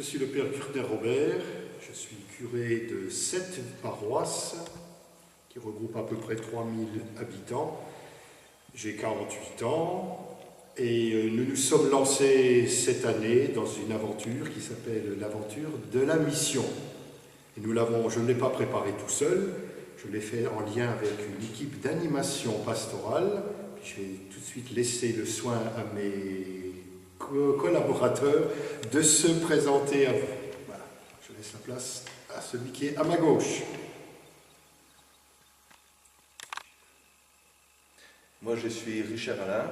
Je suis le père Curtin Robert, je suis curé de 7 paroisses qui regroupent à peu près 3000 habitants. J'ai 48 ans et nous nous sommes lancés cette année dans une aventure qui s'appelle l'aventure de la mission. Et je ne l'ai pas préparé tout seul, je l'ai fait en lien avec une équipe d'animation pastorale. Je vais tout de suite laisser le soin à mes collaborateurs de se présenter à vous. Voilà, je laisse la place à celui qui est à ma gauche. Moi, je suis Richard Alain,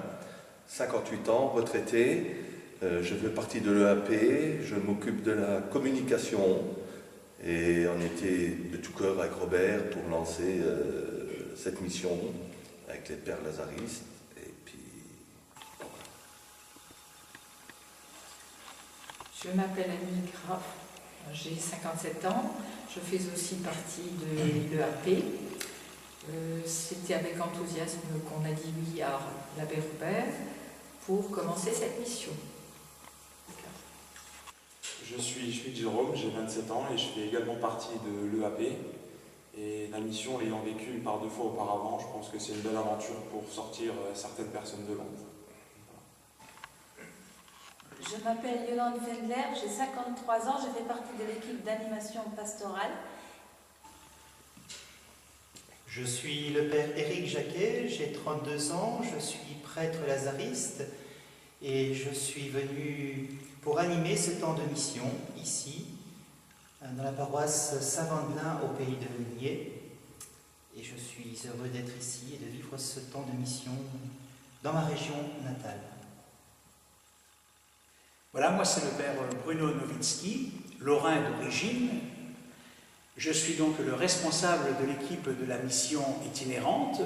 58 ans, retraité. Je fais partie de l'EAP, je m'occupe de la communication et on était de tout cœur avec Robert pour lancer cette mission avec les pères lazaristes. Et puis, je m'appelle Annie Graff, j'ai 57 ans, je fais aussi partie de l'EAP. C'était avec enthousiasme qu'on a dit oui à l'abbé Robert pour commencer cette mission. Je suis Jérôme, j'ai 27 ans et je fais également partie de l'EAP. Et la mission, l'ayant vécue par 2 fois auparavant, je pense que c'est une belle aventure pour sortir certaines personnes de l'ombre. Je m'appelle Yolande Fendler, j'ai 53 ans, je fais partie de l'équipe d'animation pastorale. Je suis le père Éric Jacquet, j'ai 32 ans, je suis prêtre lazariste et je suis venu pour animer ce temps de mission ici, dans la paroisse Saint-Vendelin au pays de Ligné. Et je suis heureux d'être ici et de vivre ce temps de mission dans ma région natale. Voilà, moi c'est le père Bruno Nowicki, lorrain d'origine. Je suis donc le responsable de l'équipe de la mission itinérante.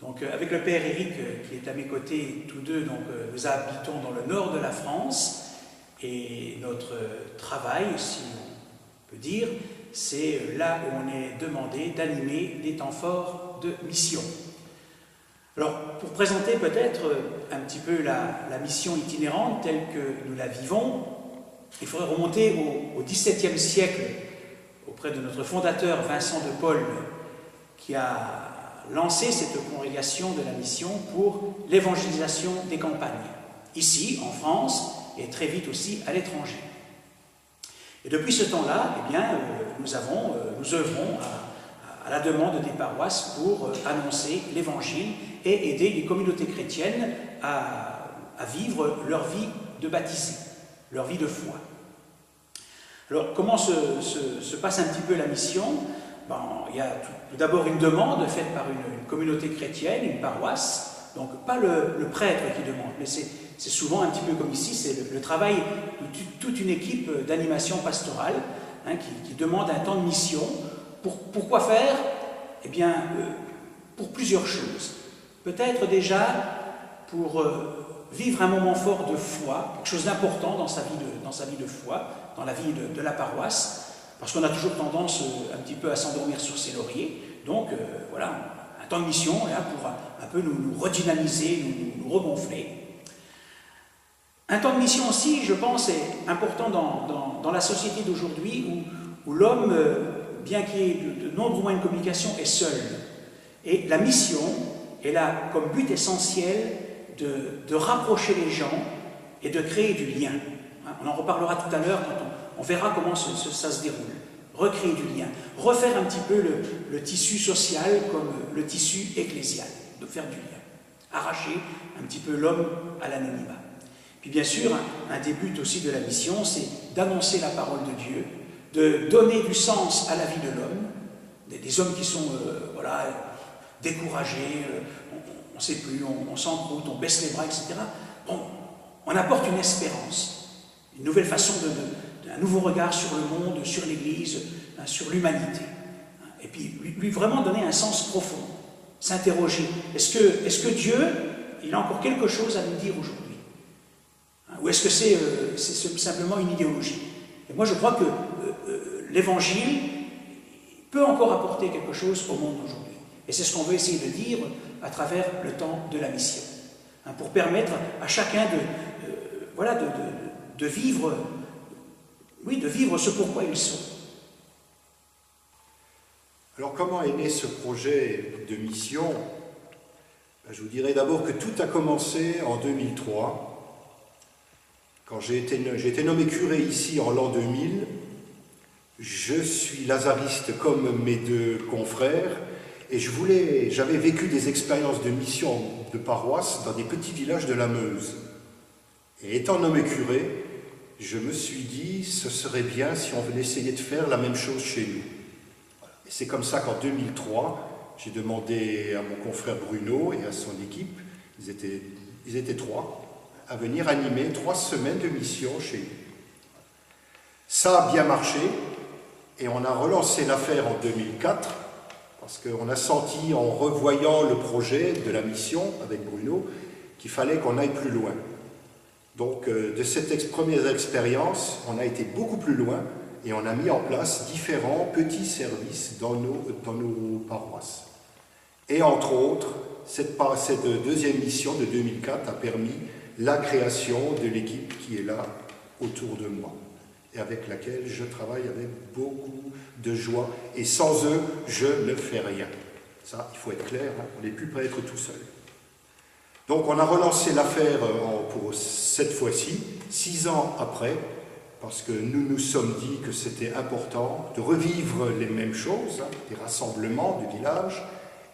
Donc avec le père Éric qui est à mes côtés, tous deux, donc, nous habitons dans le nord de la France et notre travail, si on peut dire, c'est là où on est demandé d'animer des temps forts de mission. Alors, pour présenter peut-être un petit peu la mission itinérante telle que nous la vivons, il faudrait remonter au XVIIe siècle auprès de notre fondateur Vincent de Paul, qui a lancé cette congrégation de la mission pour l'évangélisation des campagnes, ici en France et très vite aussi à l'étranger. Et depuis ce temps-là, eh bien, nous œuvrons à la demande des paroisses pour annoncer l'évangile et aider les communautés chrétiennes à vivre leur vie de baptisé, leur vie de foi. Alors, comment se passe un petit peu la mission? Il y a tout d'abord une demande faite par une communauté chrétienne, une paroisse, donc pas le prêtre qui demande, mais c'est souvent un petit peu comme ici, c'est le travail de toute une équipe d'animation pastorale qui demande un temps de mission. Pour quoi faire? Eh bien, pour plusieurs choses. Peut-être déjà pour vivre un moment fort de foi, quelque chose d'important dans sa vie de foi, dans la vie de la paroisse, parce qu'on a toujours tendance un petit peu à s'endormir sur ses lauriers. Donc voilà, un temps de mission là, pour un peu nous redynamiser, nous regonfler. Un temps de mission aussi, je pense, est important dans la société d'aujourd'hui où l'homme, bien qu'il y ait de nombreux moyens de communication, est seul. Et la mission est là comme but essentiel de rapprocher les gens et de créer du lien. On en reparlera tout à l'heure quand on verra comment ça se déroule. Recréer du lien, refaire un petit peu le tissu social comme le tissu ecclésial, de faire du lien, arracher un petit peu l'homme à l'anonymat. Puis bien sûr, un des buts aussi de la mission, c'est d'annoncer la parole de Dieu, de donner du sens à la vie de l'homme, des hommes qui sont découragés, on ne sait plus, on s'encroute, on baisse les bras, etc. Bon, on apporte une espérance, une nouvelle façon un nouveau regard sur le monde, sur l'Église, sur l'humanité. Et puis lui vraiment donner un sens profond, s'interroger. Est-ce que Dieu, il a encore quelque chose à nous dire aujourd'hui? Ou est-ce que c'est simplement une idéologie? Et moi je crois que l'Évangile peut encore apporter quelque chose au monde d'aujourd'hui. Et c'est ce qu'on veut essayer de dire à travers le temps de la mission. Pour permettre à chacun de vivre oui, de vivre ce pourquoi ils sont. Alors comment est né ce projet de mission? Je vous dirais d'abord que tout a commencé en 2003, quand j'ai été nommé curé ici en l'an 2000. Je suis lazariste comme mes deux confrères, et j'avais vécu des expériences de mission de paroisse dans des petits villages de la Meuse. Et étant nommé curé, je me suis dit, ce serait bien si on venait essayer de faire la même chose chez nous. Et c'est comme ça qu'en 2003, j'ai demandé à mon confrère Bruno et à son équipe, ils étaient 3, à venir animer 3 semaines de mission chez nous. Ça a bien marché, et on a relancé l'affaire en 2004, parce qu'on a senti, en revoyant le projet de la mission avec Bruno, qu'il fallait qu'on aille plus loin. Donc, de cette première expérience, on a été beaucoup plus loin, et on a mis en place différents petits services dans nos paroisses. Et entre autres, cette deuxième mission de 2004 a permis la création de l'équipe qui est là autour de moi, et avec laquelle je travaille avec beaucoup de joie. Et sans eux, je ne fais rien. Ça, il faut être clair, hein, on n'est plus prêt à être tout seul. Donc on a relancé l'affaire pour cette fois-ci, 6 ans après, parce que nous nous sommes dit que c'était important de revivre les mêmes choses, hein, des rassemblements du village,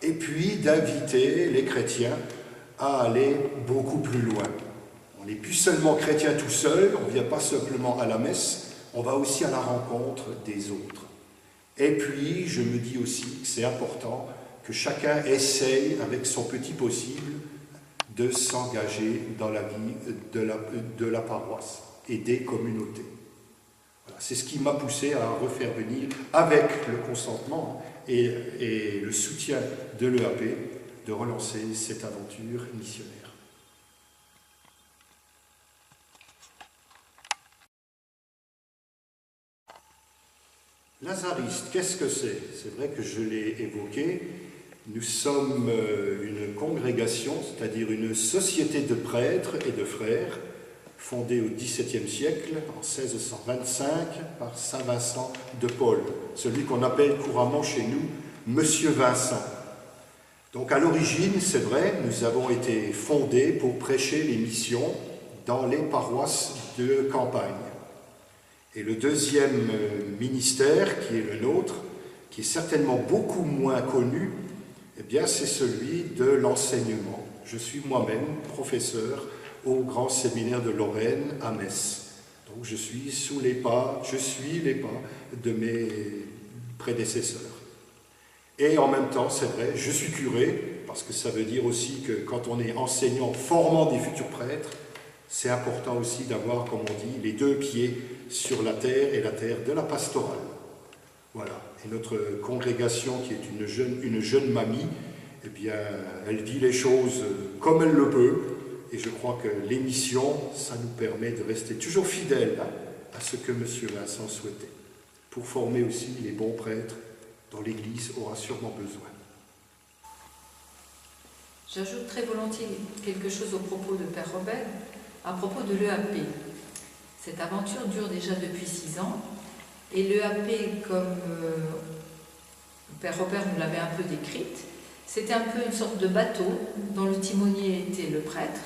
et puis d'inviter les chrétiens à aller beaucoup plus loin. On n'est plus seulement chrétien tout seul, on ne vient pas simplement à la messe, on va aussi à la rencontre des autres. Et puis, je me dis aussi que c'est important que chacun essaye, avec son petit possible, de s'engager dans la vie de la paroisse et des communautés. Voilà, c'est ce qui m'a poussé à refaire venir, avec le consentement et le soutien de l'EAP, de relancer cette aventure missionnaire. Lazariste, qu'est-ce que c'est? C'est vrai que je l'ai évoqué. Nous sommes une congrégation, c'est-à-dire une société de prêtres et de frères, fondée au XVIIe siècle, en 1625, par saint Vincent de Paul, celui qu'on appelle couramment chez nous Monsieur Vincent. Donc à l'origine, c'est vrai, nous avons été fondés pour prêcher les missions dans les paroisses de campagne. Et le deuxième ministère, qui est le nôtre, qui est certainement beaucoup moins connu, eh bien, c'est celui de l'enseignement. Je suis moi-même professeur au Grand Séminaire de Lorraine à Metz. Donc je suis les pas de mes prédécesseurs. Et en même temps, c'est vrai, je suis curé, parce que ça veut dire aussi que quand on est enseignant formant des futurs prêtres, c'est important aussi d'avoir, comme on dit, les 2 pieds sur la terre et la terre de la pastorale. Voilà. Et notre congrégation, qui est une jeune mamie, eh bien, elle vit les choses comme elle le peut. Et je crois que l'émission, ça nous permet de rester toujours fidèles à ce que M. Vincent souhaitait, pour former aussi les bons prêtres dont l'Église aura sûrement besoin. J'ajoute très volontiers quelque chose au propos de Père Robert, à propos de l'EAP. Cette aventure dure déjà depuis 6 ans, et l'EAP, comme Père Robert nous l'avait un peu décrite, c'était un peu une sorte de bateau dont le timonier était le prêtre,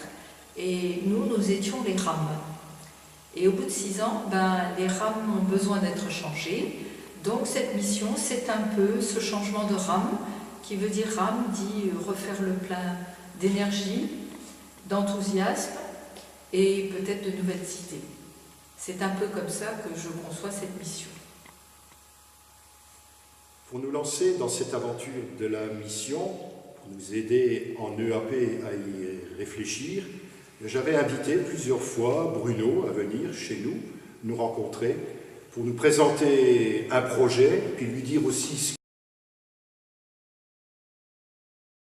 et nous étions les rames. Et au bout de 6 ans, les rames ont besoin d'être changées, donc cette mission, c'est un peu ce changement de rame, qui veut dire rame, dit refaire le plein d'énergie, d'enthousiasme, et peut-être de nouvelles idées. C'est un peu comme ça que je conçois cette mission. Pour nous lancer dans cette aventure de la mission, pour nous aider en EAP à y réfléchir, j'avais invité plusieurs fois Bruno à venir chez nous rencontrer, pour nous présenter un projet, puis lui dire aussi